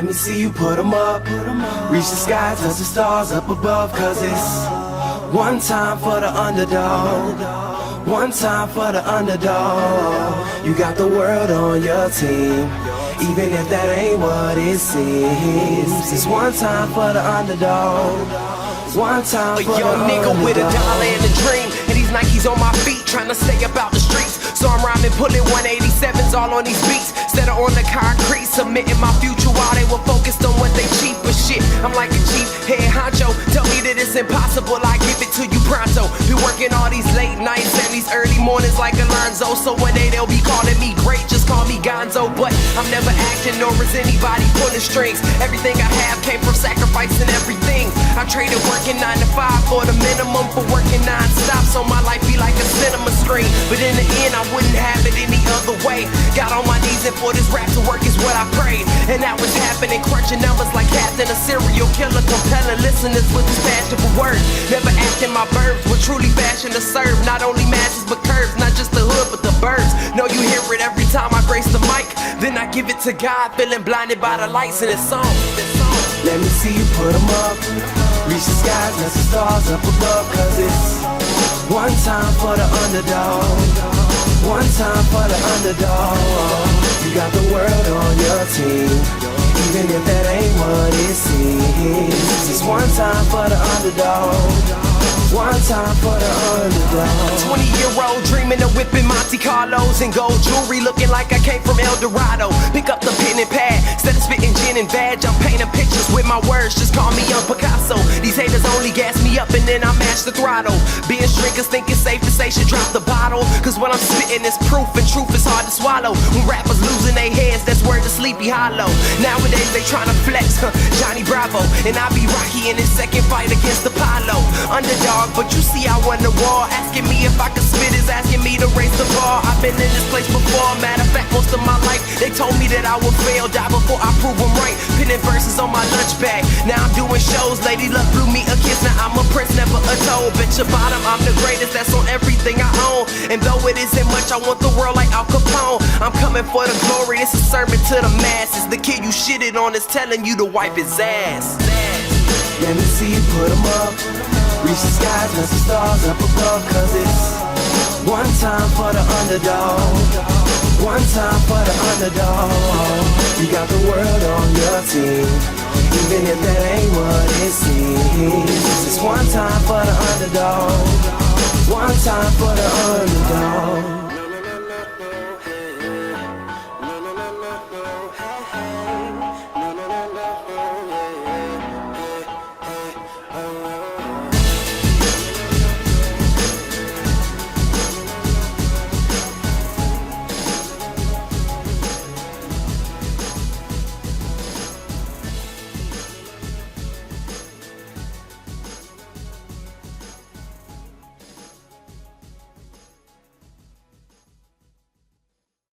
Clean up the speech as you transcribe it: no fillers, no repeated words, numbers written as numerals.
Let me see you put 'em up. Reach the sky, touch the stars up above. Cause it's one time for the underdog. One time for the underdog. You got the world on your team, even if that ain't what it seems. It's one time for the underdog. One time for the young nigga with a dollar and a dream, and these Nikes on my feet, trying to stay about the streets. So I'm rhyming, pulling 187s all on these beats, instead of on the concrete, submitting my future while they were focused on what they cheap. But shit, I'm like a cheap head honcho. Tell me that it's impossible, I give it to you pronto. Been working all these late nights and these early mornings like Alonzo. So one day they'll be calling me great, just call me Gonzo. But I'm never acting, nor is anybody pulling strings. Everything I have came from sacrificing everything. I traded working 9 to 5 for the minimum, for working non-stop, so my life be like a cinema screen. But in the end I wouldn't have it any other way. Got on my knees and for this rap to work is what I prayed. And that was happening, crunching numbers like Captain, a serial killer, compelling listeners with his passionate words. Never acting my verbs, were truly fashion to serve not only masses but curves, not just the hood but the birds. Know you hear it every time I grace the mic, then I give it to God, feeling blinded by the lights in this song. Let me see you put 'em up. Reach the skies, touch the stars up above. Cause it's one time for the underdog. One time for the underdog. You got the world on your team, even if that ain't what it seems. It's one time for the underdog. One time for the underdog. 20-year-old dreaming of whipping Monte Carlos and gold jewelry, looking like I came from El Dorado. Pick up the pen and pad, instead of spitting gin and badge, I'm painting pictures with my words, just call me Young Picasso. These haters only gas me up and then I mash the throttle. Binge drinkers think it's safe to say should drop the bottle, cause what I'm spitting is proof, and truth is hard to swallow. When rappers losing their heads, that's word to Sleepy Hollow. Nowadays they tryna flex, Johnny Bravo, and I be Rocky in his second fight against Apollo. Underdog, but you see I won the war. Asking me if I could spit is asking me to raise the bar. I've been in this place before, matter of fact most of my life they told me that I would fail, die before I prove them right. Pinning verses on my lunch bag, now I'm doing shows. Lady Luck blew me a kiss, now I'm a prince, never a toad. Bet your bottom I'm the greatest, that's on everything I own. And though it isn't much, I want the world like Al Capone. I'm coming for the glory, this is sermon to the masses. The kid you shitted on is telling you to wipe his ass. Let me see you put 'em up. Reach the skies, touch the stars up above. Cause it's one time for the underdog. One time for the underdog. You got the world on your team, even if that ain't what it seems. It's one time for the underdog. One time for the underdog.